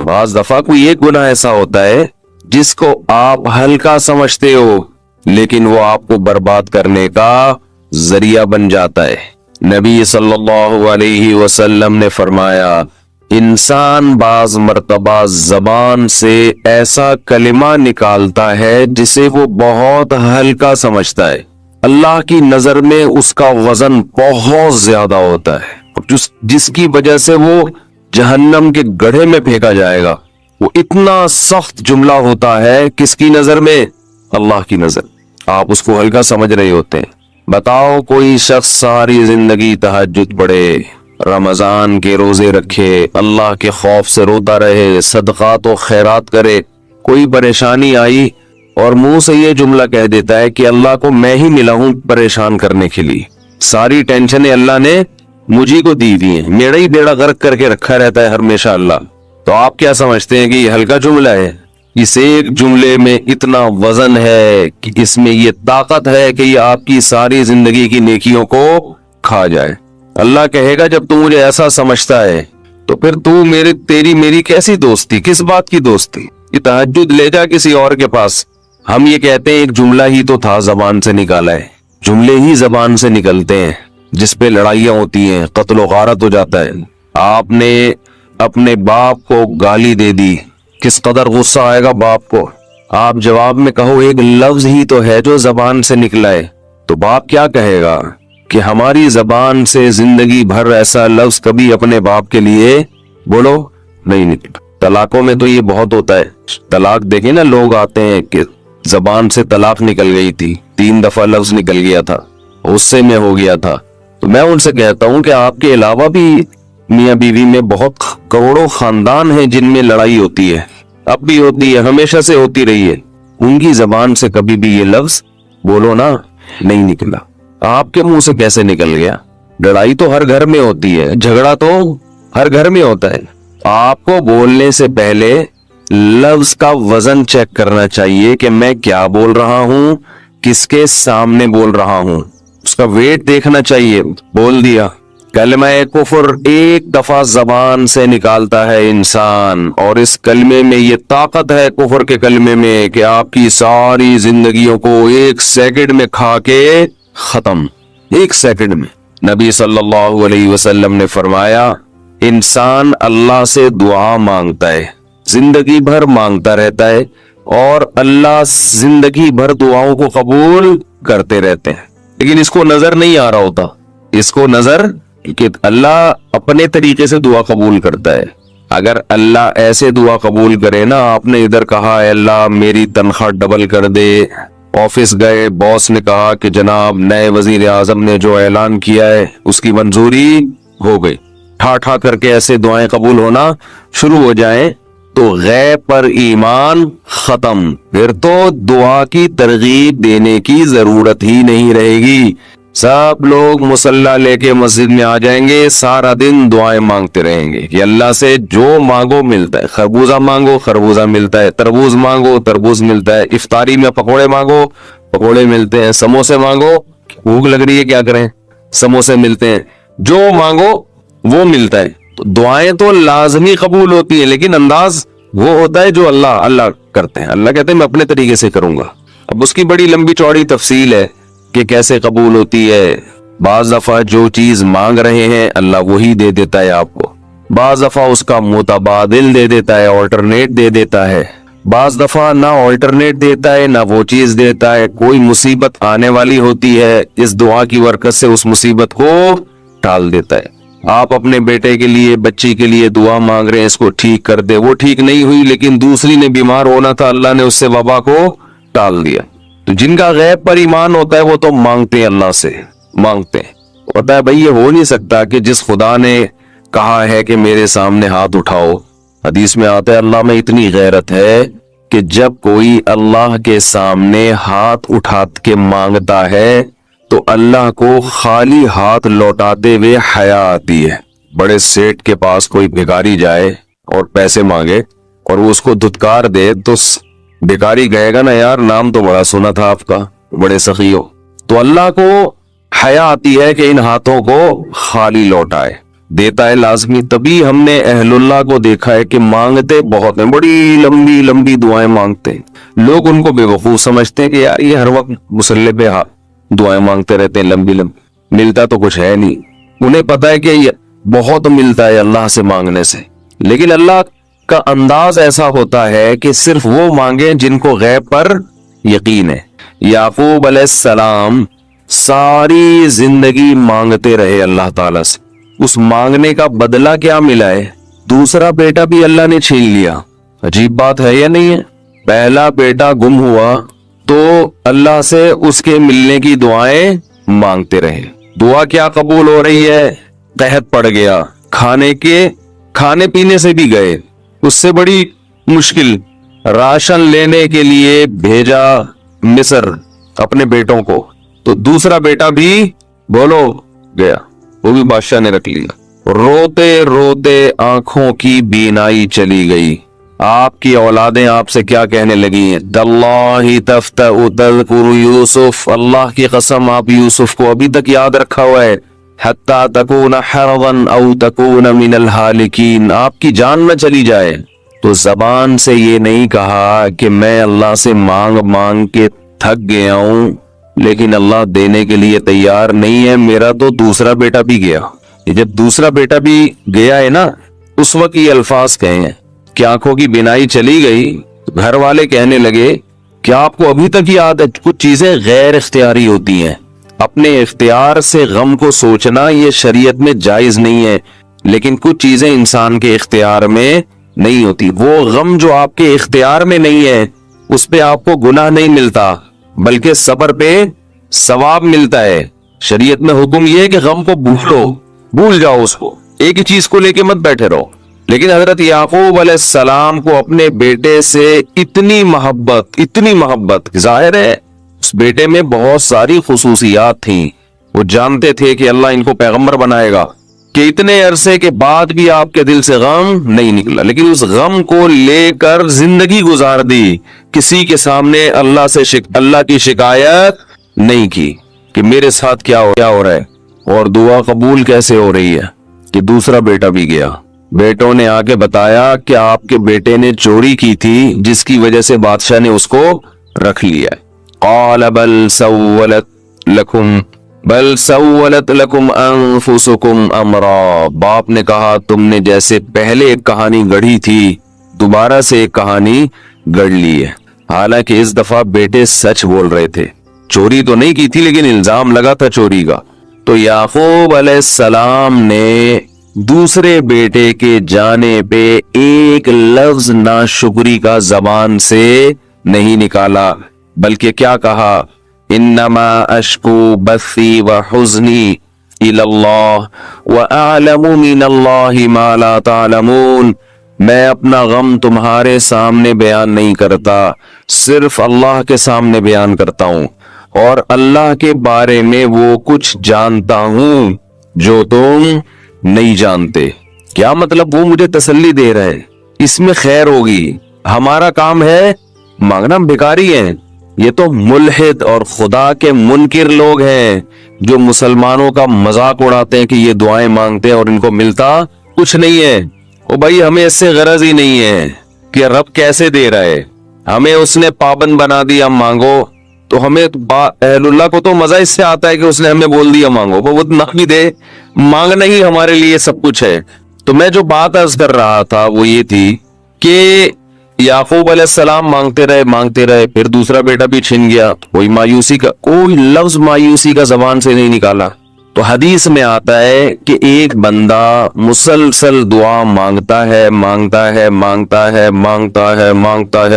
بعض دفعہ کوئی ایک گناہ ایسا ہوتا ہے جس کو آپ ہلکا سمجھتے ہو لیکن وہ آپ کو برباد کرنے کا ذریعہ بن جاتا ہے۔ نبی صلی اللہ علیہ وسلم نے فرمایا انسان بعض مرتبہ زبان سے ایسا کلمہ نکالتا ہے جسے وہ بہت ہلکا سمجھتا ہے، اللہ کی نظر میں اس کا وزن بہت زیادہ ہوتا ہے، جس کی وجہ سے وہ جہنم کے گڑھے میں پھینکا جائے گا۔ وہ اتنا سخت جملہ ہوتا ہے، کس کی نظر میں؟ اللہ کی نظر۔ آپ اس کو ہلکا سمجھ رہے ہوتے ہیں۔ بتاؤ کوئی شخص ساری زندگی تہجد پڑھے، رمضان کے روزے رکھے، اللہ کے خوف سے روتا رہے، صدقات و خیرات کرے، کوئی پریشانی آئی اور منہ سے یہ جملہ کہہ دیتا ہے کہ اللہ کو میں ہی ملا ہوں پریشان کرنے کے لیے، ساری ٹینشنیں اللہ نے مجھے کو دی ہوئی ہیں، میرا ہی بیڑا غرق کر کے رکھا رہتا ہے ہمیشہ اللہ۔ تو آپ کیا سمجھتے ہیں کہ یہ ہلکا جملہ ہے؟ اس ایک جملے میں اتنا وزن ہے کہ اس میں یہ طاقت ہے کہ یہ آپ کی ساری زندگی کی نیکیوں کو کھا جائے۔ اللہ کہے گا جب تو مجھے ایسا سمجھتا ہے تو پھر تیری میری کیسی دوستی، کس بات کی دوستی؟ یہ تہجد لے جا کسی اور کے پاس۔ ہم یہ کہتے ہیں ایک جملہ ہی تو تھا زبان سے نکالا ہے، جملے ہی زبان سے نکلتے ہیں جس پہ لڑائیاں ہوتی ہیں، قتل و غارت ہو جاتا ہے۔ آپ نے اپنے باپ کو گالی دے دی، کس قدر غصہ آئے گا باپ کو۔ آپ جواب میں کہو ایک لفظ ہی تو ہے جو زبان سے نکلا ہے، تو باپ کیا کہے گا کہ ہماری زبان سے زندگی بھر ایسا لفظ کبھی اپنے باپ کے لیے بولو نہیں نکلا۔ طلاقوں میں تو یہ بہت ہوتا ہے، طلاق دیکھیں نا، لوگ آتے ہیں کہ زبان سے طلاق نکل گئی تھی، 3 دفعہ لفظ نکل گیا تھا، غصے میں ہو گیا تھا۔ تو میں ان سے کہتا ہوں کہ آپ کے علاوہ بھی میاں بیوی میں بہت کروڑوں خاندان ہیں جن میں لڑائی ہوتی ہے، اب بھی ہوتی ہے، ہمیشہ سے ہوتی رہی ہے، ان کی زبان سے کبھی بھی یہ لفظ بولو نا نہیں نکلا۔ آپ کے منہ سے کیسے نکل گیا؟ لڑائی تو ہر گھر میں ہوتی ہے، جھگڑا تو ہر گھر میں ہوتا ہے۔ آپ کو بولنے سے پہلے لفظ کا وزن چیک کرنا چاہیے کہ میں کیا بول رہا ہوں، کس کے سامنے بول رہا ہوں، اس کا ویٹ دیکھنا چاہیے۔ بول دیا کلمہ کفر ایک دفعہ زبان سے نکالتا ہے انسان، اور اس کلمے میں یہ طاقت ہے کفر کے کلمے میں کہ آپ کی ساری زندگیوں کو 1 سیکنڈ میں کھا کے ختم، 1 سیکنڈ میں۔ نبی صلی اللہ علیہ وسلم نے فرمایا انسان اللہ سے دعا مانگتا ہے، زندگی بھر مانگتا رہتا ہے، اور اللہ زندگی بھر دعاؤں کو قبول کرتے رہتے ہیں، لیکن اس کو نظر نہیں آ رہا ہوتا، اس کو نظر کہ اللہ اپنے طریقے سے دعا قبول کرتا ہے۔ اگر اللہ ایسے دعا قبول کرے نا، آپ نے ادھر کہا اے اللہ میری تنخواہ ڈبل کر دے، آفس گئے باس نے کہا کہ جناب نئے وزیر اعظم نے جو اعلان کیا ہے اس کی منظوری ہو گئی، ٹھا ٹھا کر کے ایسے دعائیں قبول ہونا شروع ہو جائیں تو غیب پر ایمان ختم، پھر تو دعا کی ترغیب دینے کی ضرورت ہی نہیں رہے گی۔ سب لوگ مصلی لے کے مسجد میں آ جائیں گے، سارا دن دعائیں مانگتے رہیں گے کہ اللہ سے جو مانگو ملتا ہے، خربوزہ مانگو خربوزہ ملتا ہے، تربوز مانگو تربوز ملتا ہے، افطاری میں پکوڑے مانگو پکوڑے ملتے ہیں، سموسے مانگو بھوک لگ رہی ہے کیا کریں، سموسے ملتے ہیں، جو مانگو وہ ملتا ہے۔ تو دعائیں تو لازمی قبول ہوتی ہیں، لیکن انداز وہ ہوتا ہے جو اللہ کرتے ہیں۔ اللہ کہتے ہیں میں اپنے طریقے سے کروں گا۔ اب اس کی بڑی لمبی چوڑی تفصیل ہے کہ کیسے قبول ہوتی ہے۔ بعض دفعہ جو چیز مانگ رہے ہیں اللہ وہی دے دیتا ہے آپ کو، بعض دفعہ اس کا متبادل دے دیتا ہے، آلٹرنیٹ دے دیتا ہے، بعض دفعہ نہ آلٹرنیٹ دیتا ہے نہ وہ چیز دیتا ہے۔ کوئی مصیبت آنے والی ہوتی ہے، اس دعا کی برکت سے اس مصیبت کو ٹال دیتا ہے۔ آپ اپنے بیٹے کے لیے بچی کے لیے دعا مانگ رہے ہیں اس کو ٹھیک کر دے، وہ ٹھیک نہیں ہوئی لیکن دوسری نے بیمار ہونا تھا، اللہ نے اس سے وبا کو ٹال دیا۔ تو جن کا غیب پر ایمان ہوتا ہے وہ تو مانگتے ہیں، اللہ سے مانگتے ہیں۔ ہوتا ہے بھائی یہ ہو نہیں سکتا کہ جس خدا نے کہا ہے کہ میرے سامنے ہاتھ اٹھاؤ، حدیث میں آتا ہے اللہ میں اتنی غیرت ہے کہ جب کوئی اللہ کے سامنے ہاتھ اٹھا کے مانگتا ہے تو اللہ کو خالی ہاتھ لوٹاتے ہوئے حیا آتی ہے۔ بڑے سیٹ کے پاس کوئی بھکاری جائے اور پیسے مانگے اور وہ اس کو دھتکار دے تو بھکاری کہے گا نا یار نام تو بڑا سنا تھا آپ کا، بڑے سخی ہو۔ تو اللہ کو حیا آتی ہے کہ ان ہاتھوں کو خالی لوٹائے۔ دیتا ہے لازمی. تبھی ہم نے اہل اللہ کو دیکھا ہے کہ مانگتے بہت ہیں, بڑی لمبی لمبی دعائیں مانگتے ہیں. لوگ ان کو بے وقوف سمجھتے ہیں کہ یار یہ ہر وقت مصلی پہ دعائیں مانگتے رہتے ہیں لمبی لمبی, ملتا تو کچھ ہے نہیں. انہیں پتا ہے کہ بہت ملتا ہے اللہ سے مانگنے سے, لیکن اللہ کا انداز ایسا ہوتا ہے کہ صرف وہ مانگیں جن کو غیب پر یقین ہے. یعقوب علیہ السلام ساری زندگی مانگتے رہے اللہ تعالیٰ سے. اس مانگنے کا بدلہ کیا ملا ہے؟ دوسرا بیٹا بھی اللہ نے چھین لیا. عجیب بات ہے یا نہیں ہے؟ پہلا بیٹا گم ہوا تو اللہ سے اس کے ملنے کی دعائیں مانگتے رہے. دعا کیا قبول ہو رہی ہے؟ قحط پڑ گیا, کھانے پینے سے بھی گئے, اس سے بڑی مشکل. راشن لینے کے لیے بھیجا مصر اپنے بیٹوں کو, تو دوسرا بیٹا بھی بولو گیا, وہ بھی بادشاہ نے رکھ لیا. روتے روتے آنکھوں کی بینائی چلی گئی. آپ کی اولادیں آپ سے کیا کہنے لگی ہیں؟ تاللہ تفتأ تذکر یوسف, اللہ کی قسم آپ یوسف کو ابھی تک یاد رکھا ہوا ہے. حتی تکون حرضا او تکون من الہالکین, آپ کی جان نہ چلی جائے. تو زبان سے یہ نہیں کہا کہ میں اللہ سے مانگ مانگ کے تھک گیا ہوں, لیکن اللہ دینے کے لیے تیار نہیں ہے. میرا تو دوسرا بیٹا بھی گیا. جب دوسرا بیٹا بھی گیا ہے نا, اس وقت یہ الفاظ کہے ہیں کہ آنکھوں کی بینائی چلی گئی. گھر والے کہنے لگے کہ آپ کو ابھی تک یاد ہے کچھ چیزیں غیر اختیاری ہوتی ہیں. اپنے اختیار سے غم کو سوچنا یہ شریعت میں جائز نہیں ہے, لیکن کچھ چیزیں انسان کے اختیار میں نہیں ہوتی. وہ غم جو آپ کے اختیار میں نہیں ہے اس پہ آپ کو گناہ نہیں ملتا, بلکہ صبر پہ ثواب ملتا ہے. شریعت میں حکم یہ ہے کہ غم کو بھول جاؤ, اس کو ایک ہی چیز کو لے کے مت بیٹھے رہو. لیکن حضرت یعقوب علیہ السلام کو اپنے بیٹے سے اتنی محبت ظاہر ہے اس بیٹے میں بہت ساری خصوصیات تھیں. وہ جانتے تھے کہ اللہ ان کو پیغمبر بنائے گا, کہ اتنے عرصے کے بعد بھی آپ کے دل سے غم نہیں نکلا, لیکن اس غم کو لے کر زندگی گزار دی. کسی کے سامنے اللہ کی شکایت نہیں کی کہ میرے ساتھ کیا ہو رہا ہے. اور دعا قبول کیسے ہو رہی ہے کہ دوسرا بیٹا بھی گیا. بیٹوں نے آ کے بتایا کہ آپ کے بیٹے نے چوری کی تھی, جس کی وجہ سے بادشاہ نے اس کو رکھ لیا. قال بل سولت لکم انفسکم امرا, باپ نے کہا تم نے جیسے پہلے ایک کہانی گڑھی تھی دوبارہ سے ایک کہانی گڑھ لی ہے. حالانکہ اس دفعہ بیٹے سچ بول رہے تھے, چوری تو نہیں کی تھی لیکن الزام لگا تھا چوری کا. تو یعقوب علیہ السلام نے دوسرے بیٹے کے جانے پہ ایک لفظ ناشکری کا زبان سے نہیں نکالا, بلکہ کیا کہا؟ انما اشکو بثی وحزنی الی اللہ واعلم من اللہ ما لا تعلمون. میں اپنا غم تمہارے سامنے بیان نہیں کرتا, صرف اللہ کے سامنے بیان کرتا ہوں, اور اللہ کے بارے میں وہ کچھ جانتا ہوں جو تم نہیں جانتے. کیا مطلب؟ وہ مجھے تسلی دے رہا ہے, اس میں خیر ہوگی. ہمارا کام ہے مانگنا, ہم بھکاری ہیں. یہ تو ملحد اور خدا کے منکر لوگ ہیں جو مسلمانوں کا مذاق اڑاتے ہیں کہ یہ دعائیں مانگتے ہیں اور ان کو ملتا کچھ نہیں ہے. او بھائی, ہمیں اس سے غرض ہی نہیں ہے کہ رب کیسے دے رہا ہے. ہمیں اس نے پابند بنا دیا مانگو, تو ہمیں اہل اللہ کو تو مزہ اس سے آتا ہے کہ اس نے ہمیں بول دیا مانگو, وہ نہ بھی دے, مانگنا ہی ہمارے لیے سب کچھ ہے. تو میں جو بات عرض کر رہا تھا وہ یہ تھی کہ یعقوب علیہ السلام مانگتے رہے, پھر دوسرا بیٹا بھی چھن گیا. کوئی لفظ مایوسی کا زبان سے نہیں نکالا. تو حدیث میں آتا ہے کہ ایک بندہ مسلسل دعا مانگتا ہے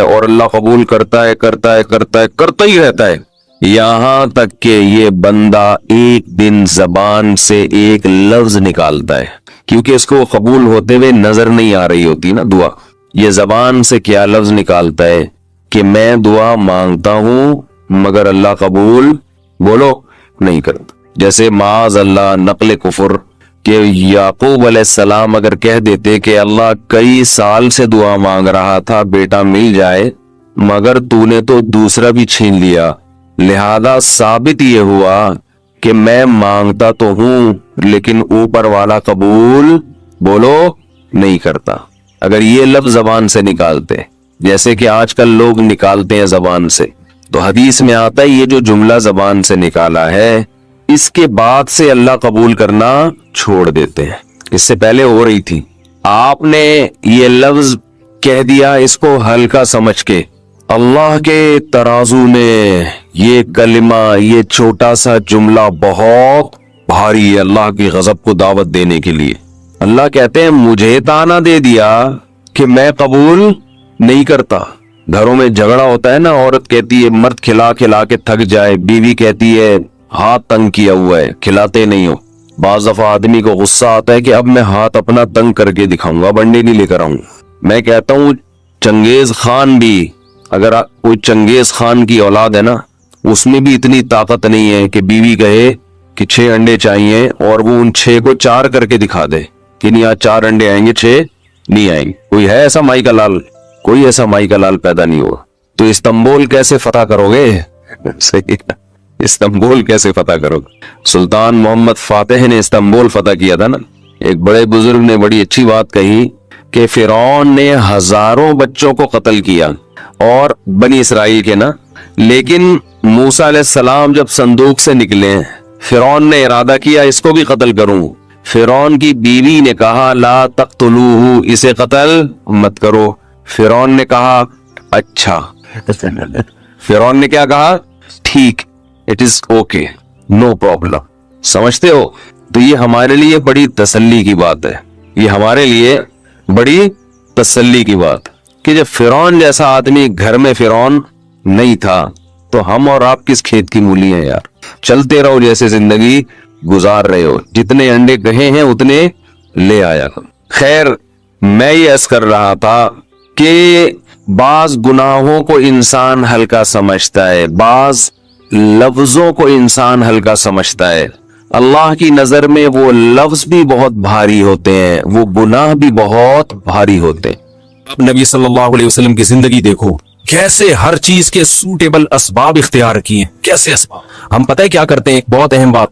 اور اللہ قبول کرتا ہی رہتا ہے, یہاں تک کہ یہ بندہ ایک دن زبان سے ایک لفظ نکالتا ہے, کیونکہ اس کو قبول ہوتے ہوئے نظر نہیں آ رہی ہوتی نا دعا. یہ زبان سے کیا لفظ نکالتا ہے کہ میں دعا مانگتا ہوں مگر اللہ قبول نہیں کرتا. جیسے معاذ اللہ نقل کفر کہ یعقوب علیہ السلام اگر کہہ دیتے کہ اللہ کئی سال سے دعا مانگ رہا تھا بیٹا مل جائے, مگر تو نے تو دوسرا بھی چھین لیا, لہذا ثابت یہ ہوا کہ میں مانگتا تو ہوں لیکن اوپر والا قبول بولو نہیں کرتا. اگر یہ لفظ زبان سے نکالتے جیسے کہ آج کل لوگ نکالتے ہیں زبان سے, تو حدیث میں آتا ہے یہ جو جملہ زبان سے نکالا ہے اس کے بعد سے اللہ قبول کرنا چھوڑ دیتے ہیں. اس سے پہلے ہو رہی تھی, آپ نے یہ لفظ کہہ دیا اس کو ہلکا سمجھ کے. اللہ کے ترازو میں یہ کلمہ, یہ چھوٹا سا جملہ بہت بھاری ہے اللہ کی غضب کو دعوت دینے کے لیے. اللہ کہتے ہیں مجھے تانا دے دیا کہ میں قبول نہیں کرتا. گھروں میں جھگڑا ہوتا ہے نا, عورت کہتی ہے مرد کھلا کھلا کے تھک جائے, بیوی کہتی ہے ہاتھ تنگ کیا ہوا ہے کھلاتے نہیں ہو. بعض دفعہ آدمی کو غصہ آتا ہے کہ اب میں ہاتھ اپنا تنگ کر کے دکھاؤں گا, بنڈے نہیں لے کر آؤں. میں کہتا ہوں چنگیز خان بھی, اگر کوئی چنگیز خان کی اولاد ہے نا, اس میں بھی اتنی طاقت نہیں ہے کہ بیوی کہے کہ 6 انڈے چاہیے اور وہ ان 6 کو 4 کر کے دکھا دے کہ نہیں آج 4 انڈے آئیں گے 6 نہیں آئیں گے. کوئی ہے ایسا مائی کا لال؟ کوئی ایسا مائی کا لال پیدا نہیں ہوا. تو استنبول کیسے فتح کرو گے؟ صحیح, استنبول کیسے فتح کرو گے؟ سلطان محمد فاتح نے استنبول فتح کیا تھا نا. ایک بڑے بزرگ نے بڑی اچھی بات کہی کہ فرعون نے ہزاروں بچوں کو قتل کیا اور بنی اسرائیل کے نا, لیکن موسیٰ علیہ السلام جب صندوق سے نکلے فرعون نے ارادہ کیا اس کو بھی قتل کروں. فرعون کی بیوی نے کہا لا تقتلوہ, اسے قتل مت کرو. فرعون نے کہا اچھا, فرعون نے کیا کہا ٹھیک, it is okay no problem. سمجھتے ہو؟ تو یہ ہمارے لیے بڑی تسلی کی بات ہے, یہ ہمارے لیے بڑی تسلی کی بات کہ جب فرعون جیسا آدمی گھر میں فرعون نہیں تھا تو ہم اور آپ کس کھیت کی مولی ہیں یار. چلتے رہو جیسے زندگی گزار رہے ہو, جتنے انڈے کہے ہیں اتنے لے آیا. خیر, میں یہ عرض کر رہا تھا کہ بعض گناہوں کو انسان ہلکا سمجھتا ہے, بعض لفظوں کو انسان ہلکا سمجھتا ہے. اللہ کی نظر میں وہ لفظ بھی بہت بھاری ہوتے ہیں, وہ گناہ بھی بہت بھاری ہوتے ہیں. اب نبی صلی اللہ علیہ وسلم کی زندگی دیکھو, کیسے ہر چیز کے سوٹیبل اسباب اختیار کیے. کیسے اسباب؟ ہم پتہ ہے کیا کرتے ہیں, ایک بہت اہم بات,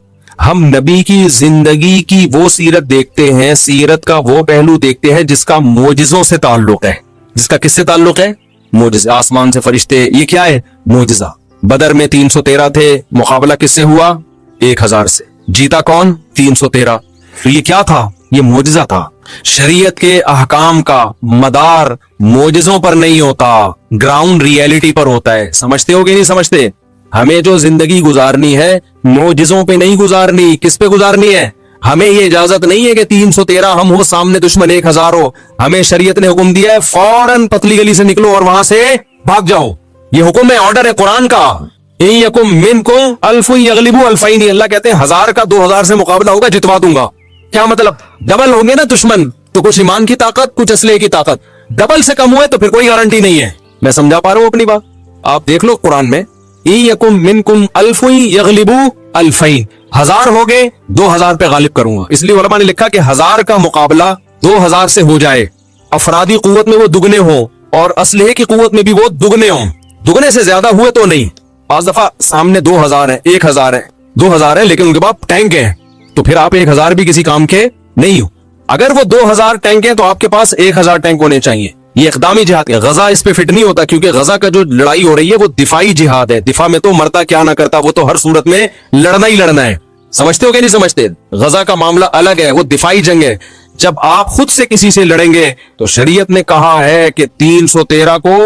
ہم نبی کی زندگی کی وہ سیرت دیکھتے ہیں, سیرت کا وہ پہلو دیکھتے ہیں جس کا معجزوں سے تعلق ہے. جس کا کس سے تعلق ہے؟ معجزے, آسمان سے فرشتے, یہ کیا ہے؟ معجزہ. بدر میں 313 تھے, مقابلہ کس سے ہوا؟ 1000 سے. جیتا کون؟ 313. تو یہ کیا تھا؟ یہ معجزہ تھا. شریعت کے احکام کا مدار معجزوں پر نہیں ہوتا, گراؤنڈ ریئلٹی پر ہوتا ہے. سمجھتے ہو کہ نہیں سمجھتے؟ ہمیں جو زندگی گزارنی ہے معجزوں پہ نہیں گزارنی. کس پہ گزارنی ہے؟ ہمیں یہ اجازت نہیں ہے کہ 313 ہم ہو, سامنے دشمن 1000 ہو. ہمیں شریعت نے حکم دیا ہے فوراً پتلی گلی سے نکلو اور وہاں سے بھاگ جاؤ. یہ حکم ہے, آرڈر ہے قرآن کا. یکم منکم الف یغلبوا الفین, اللہ کہتے ہیں 1000 کا 2000 سے مقابلہ ہوگا, جتوا دوں گا. کیا مطلب؟ ڈبل ہوں گے نا دشمن, تو کچھ ایمان کی طاقت کچھ اسلحے کی طاقت. ڈبل سے کم ہوئے تو پھر کوئی گارنٹی نہیں ہے. میں سمجھا پا رہا ہوں اپنی بات؟ آپ دیکھ لو قرآن میں, یکم منکم الف یغلبوا الفین, 1000 ہو گئے 2000 پہ غالب کروں گا. اس لیے علماء نے لکھا کہ 1000 کا مقابلہ 2000 سے ہو جائے, افرادی قوت میں وہ دگنے ہوں اور اسلحے کی قوت میں بھی وہ دگنے ہوں. دگنے سے زیادہ ہوئے تو نہیں. بعض دفعہ سامنے 2000 ہے, 1000 ہے, 2000 ہے, لیکن ان کے پاس ٹینک ہیں, تو پھر آپ 1000 بھی کسی کام کے نہیں ہو. اگر وہ 2000 ٹینک ہیں تو آپ کے پاس 1000 ٹینک ہونے چاہیے. یہ اقدامی جہاد ہے. غزہ اس پہ فٹ نہیں ہوتا, کیونکہ غزہ کا جو لڑائی ہو رہی ہے وہ دفاعی جہاد ہے. دفاع میں تو مرتا کیا نہ کرتا, وہ تو ہر صورت میں لڑنا ہی لڑنا ہے. سمجھتے ہو کہ نہیں سمجھتے؟ غزہ کا معاملہ الگ ہے, وہ دفاعی جنگ ہے. جب آپ خود سے کسی سے لڑیں گے تو شریعت نے کہا ہے کہ 313 کو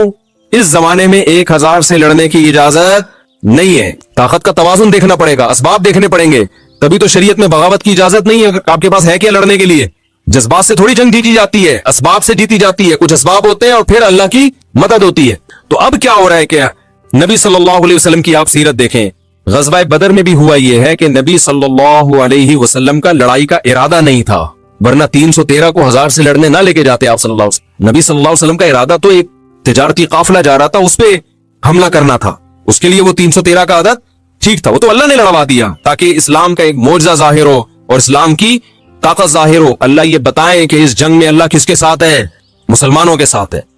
اس زمانے میں 1000 سے لڑنے کی اجازت نہیں ہے. طاقت کا توازن دیکھنا پڑے گا, اسباب دیکھنے پڑیں گے, تبھی تو شریعت میں بغاوت کی اجازت نہیں ہے. آپ کے پاس ہے کیا لڑنے کے لیے؟ جذبات سے تھوڑی جنگ جیتی جاتی ہے, اسباب سے جیتی جاتی ہے. کچھ اسباب ہوتے ہیں اور پھر اللہ کی مدد ہوتی ہے. تو اب کیا ہو رہا ہے کہ نبی صلی اللہ علیہ وسلم کی آپ سیرت دیکھیں. غزوہ بدر میں بھی ہوا یہ ہے کہ نبی صلی اللہ علیہ وسلم کا لڑائی کا ارادہ نہیں تھا, ورنہ 313 کو 1000 سے لڑنے نہ لے کے جاتے آپ صلی اللہ علیہ وسلم. نبی صلی اللہ علیہ وسلم کا ارادہ تو ایک تجارتی قافلہ جا رہا تھا, اس پہ حملہ کرنا تھا. اس کے لیے وہ 313 کا عدد ٹھیک تھا, وہ تو اللہ نے لڑوا دیا تاکہ اسلام کا ایک معجزہ ظاہر ہو اور اسلام کی طاقت ظاہر ہو. اللہ یہ بتائیں کہ اس جنگ میں اللہ کس کے ساتھ ہے؟ مسلمانوں کے ساتھ ہے.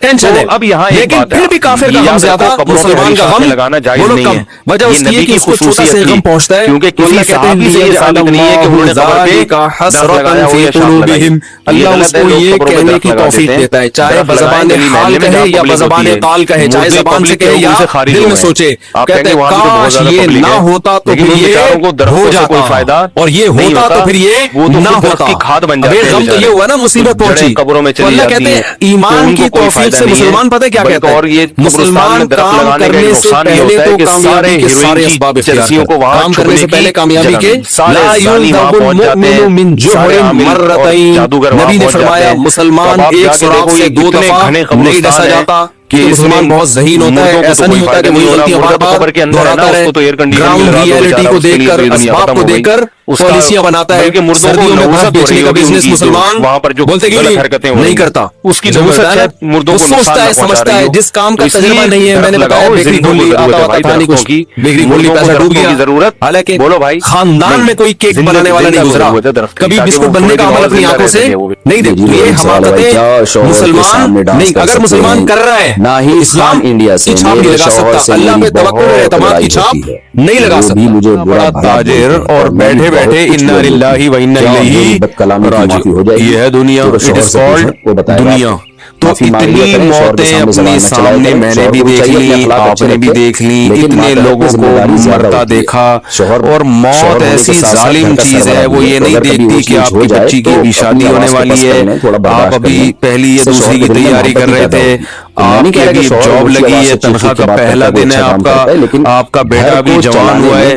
ٹینشن ہے۔ اب یہاں ایک لیکن بات ہے، پھر بھی کافر کا غم زیادہ، مسلمان کا غم لگانا جائز بہت نہیں کم۔ ہے، وجہ اس کی ہے کہ اس کو چھوٹا سے غم پہنچتا ہے، کیونکہ کسی صحابی سے یہ ثابت نہیں ہے کہ انہوں نے قبر پہ درخت لگایا ہو یا شاخ لگائی۔ اللہ اس کو یہ کہنے کی توفیق دیتا ہے، چاہے بزبان حال کہے یا بزبان قال کہے، چاہے زبان سے کہے یا دل میں سوچے، کہتے ہیں کاش یہ نہ ہوتا تو پھر یہ ہو جاتا، اور یہ ہوتا تو پھر یہ نہ ہوتا۔ اب ایک غم تو یہ ہوا نا، مصیبت پہنچی، تو اللہ کہتے ہیں ایمان کی توفیق سے مسلمان پتہ کیا کہتا ہے؟ مسلمان کام کرنے سے پہلے تو کامیابی کے سارے اسباب اختیار کرتے، کام کرنے سے پہلے کامیابی کے لا یلدغ المؤمن من جحر مرتين، نبی نے فرمایا مسلمان ایک سوراخ سے 2 دفعہ نہیں ڈسا جاتا، کہ مسلمان بہت ذہین ہوتا ہے، ایسا نہیں ہوتا کہ وہی غلطیاں بار بار دہراتا رہے، گراؤنڈ ریئلٹی کو دیکھ کر، اسباب کو دیکھ کر پالیسیاں بناتا ہے۔ سردیوں میں برف بیچنے کا بزنس مسلمان بولتے کہ نہیں کرتا، اس کی ضرورت ہے، وہ سوچتا ہے، سمجھتا ہے، جس کام کا تجربہ نہیں ہے، میں نے بتایا بیکری کھول لی، آتا تھا نہیں کچھ، بیکری کھول لی، پیسہ ڈوب گیا، حالانکہ خاندان میں کوئی کیک بنانے والا نہیں گزرا، کبھی بسکٹ بننے کا عمل اپنی آنکھوں سے نہیں دیکھتے۔ یہ حماقتیں مسلمان نہیں، اگر مسلمان کر رہا ہے نہ ہی اسلام انڈیا سے کی چھاپ نہیں لگا سکتا، اللہ پہ توکل اور اعتماد کی چھاپ نہیں لگا سکتا۔ بڑا تاجر اور بیٹھے بیٹھے انا للہ و انا الیہ راجعون، یہ ہے دنیا، اٹ از کالڈ دنیا۔ تو اتنی موتیں اپنے سامنے میں نے بھی دیکھ لی، آپ نے بھی دیکھ لی، اتنے لوگوں کو مرتا دیکھا، اور موت ایسی ظالم چیز ہے، وہ یہ نہیں دیکھتی کہ آپ کی بچی کی بھی شادی ہونے والی ہے، آپ ابھی پہلی یا دوسری کی تیاری کر رہے تھے، آپ کی ابھی جاب لگی ہے، تنخواہ کا پہلا دن ہے آپ کا بیٹا بھی جوان ہوا ہے،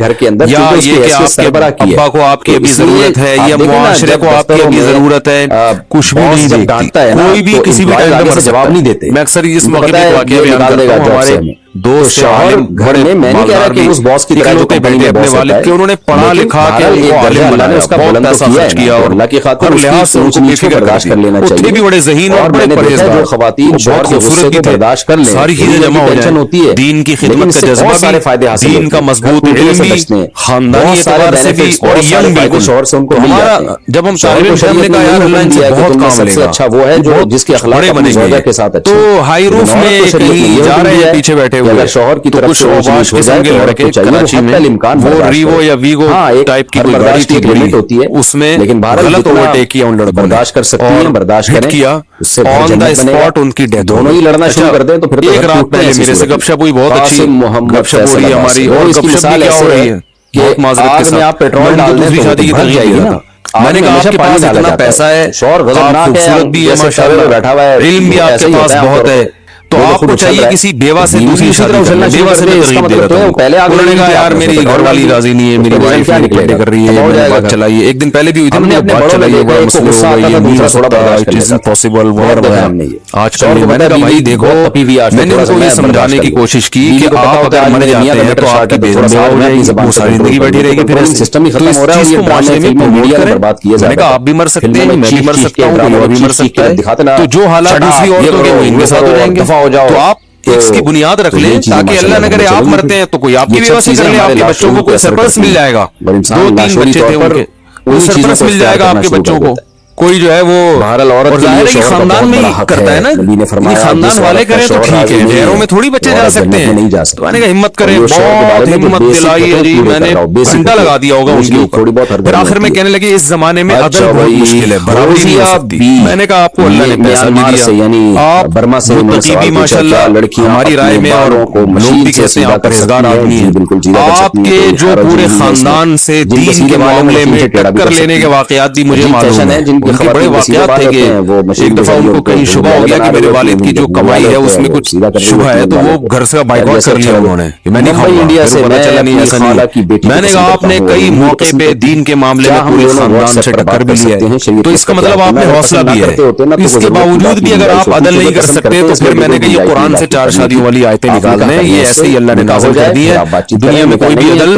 یا یہ کہ آپ کے ابا کو آپ کی ابھی ضرورت ہے، یا معاشرے کو آپ کی ابھی ضرورت ہے، کچھ بھی نہیں دیکھتی، کوئی بھی کسی بھی جواب نہیں دیتے۔ میں اکثر اس موقع پہ واقعہ بیان کرتا ہوں، ہمارے دوست شوہر گھر میں، میں نہیں کہہ رہا کہ اس باس کی طرح جو کمپنی میں اپنے باس والد ہوتا کے، ہے، انہوں نے پڑھا لکھا کے ان کو عالم بنایا، اس کا بہت بلند پیسہ تو کیا خرچ کیا، اور اللہ کی خاطر ہر لحاظ سے ان کو نیچ کو برداشت کر لینا چاہیے۔ اتنے بھی بڑے ذہین اور بڑے پرہیزگار، جو خواتین شوہر کے غصے کو برداشت کر لیں، ساری چیزیں جمع ہو ٹینشن ہوتی جائیں، ہے، دین کی خدمت کا جذبہ بھی، دین کا مضبوط علم بھی، خاندانی اعتبار سے بھی، اور ینگ بالکل شوہر سے ان کو مل جاتے ہیں۔ جب ہم طالب علم ہم نے کہا یار اللہ ان سے بہت کام سب لے سے گا، اچھا وہ ہے جو جس کے اخلاق اپنی زوجہ کے ساتھ اچھے تو ہائی روف میں کہیں جا رہے ہیں پیچھے بیٹھے ہوئے، اگر شوہر کی طرف سے اوباش قسم کے لڑکے کراچی میں، وہ ریوو یا ویگو ٹائپ کی کوئی گاڑی تھی بڑی، ہوتی ہے، اس میں لیکن غلط اوورٹیک کیا ان لڑکوں نے، برداشت کر سکتی ہیں، برداشت ہٹ کریں، کیا، اس سے آن دا اسپاٹ ان کی ڈیتھ، دونوں ہی لڑنا شروع کر دیں تو پھر ایک رات پہلے میرے سے گپ شپ ہوئی، بہت اچھی گپ شپ ہو رہی ہے ہماری، اور گپ شپ بھی کیا ہو رہی ہے بہت معذرت کے ساتھ، آپ پیٹرول ڈال دیں دوسری شادی کی ترغیب دے رہا تھا، میں نے کہا آپ کے پاس اتنا پیسہ ہے، آپ خوبصورت بھی ہے ماشاءاللہ، علم بھی آپ کے پاس بہت ہے، تو آپ کو چاہیے کسی بیوہ سے دوسری شادی کرنا، بیوہ سے میں ترغیب دے رہا ہوں۔ انہوں نے کہا یار میری گھر والی راضی نہیں ہے، میری وائف میری پٹے کر رہی ہے، میں نے بات چلائی ہے، ایک دن پہلے بھی ہوئی تھی، ہم نے بات چلائی ہے، بڑا مسئلہ ہو گیا، یہ نہیں ہو سکتا، اٹ از امپاسبل، وغیرہ آج کل میں نے کہا بھائی دیکھو، میں نے ان کو یہ سمجھانے کی کوشش کی کہ آپ اگر مر جاتے ہیں تو آپ کی بے بیوہ ہو جائے گی، وہ ساری زندگی بیٹھی رہے گی، پھر سسٹم ہی تو ختم اس ہو رہا ہے، چیز کو معاشرے میں پروموٹ کریں۔ میں نے کہا آپ بھی مر سکتے ہیں، میں بھی مر سکتا ہوں، کوئی اور بھی مر سکتا ہے، تو جو حالات دوسری عورتوں کے وہ ان کے ساتھ ہو جائیں گے، تو آپ اس کی بنیاد رکھ لیں تاکہ اللہ نہ کرے آپ مرتے ہیں تو کوئی آپ کی بیوہ سے کر لے، آپ کے بچوں کو کوئی سرپرست مل جائے گا، 2-3 بچے تھے ان کے، کوئی سرپرست مل جائے گا آپ کے بچوں کو، کوئی جو ہے وہ، اور ظاہر ہے کہ خاندان میں ہی کرتا ہے نا، خاندان والے کریں تو ٹھیک ہے، غیروں میں تھوڑی بچے جا سکتے ہیں، تو میں نے کہا ہمت کریں، بہت ہمت دلائی ہے جی، میں نے گھنٹہ لگا دیا ہوگا ان کے اوپر، پھر آخر میں کہنے لگے اس زمانے میں ادب بہت مشکل ہے، برابری نہیں ہو سکتی، میں نے کہا آپ کو اللہ نے پیسہ بھی دیا، آپ متقی بھی ماشاءاللہ ہماری رائے میں، اور لوگ بھی کہتے ہیں آپ پرہیزگار آدمی ہیں، آپ کے جو پورے خاندان سے دین کے معاملے میں ٹکر لینے کے واقعات بھی مجھے معلوم ہیں، ان کے بڑے واقعات تھے کہ ایک دفعہ ان کو کہیں شبہ ہو گیا کہ میرے والد کی جو کمائی ہے اس میں کچھ شبہ ہے، تو وہ گھر سے بائیکاٹ کر لیا انہوں نے، میں نہیں کھاؤں گا، پھر پتہ چلا نہیں ایسا نہیں، میں نے کہا آپ نے کئی موقع پہ دین کے معاملے میں پورے خاندان سے ٹکر بھی لیا ہے، تو اس کا مطلب آپ میں حوصلہ بھی ہے، اس کے باوجود بھی اگر آپ عدل نہیں کر سکتے تو پھر میں نے کہا یہ قرآن سے 4 شادیوں والی آیتیں نکال دیں، یہ ایسے ہی اللہ نے نازل کر دی ہے، دنیا میں کوئی بھی عدل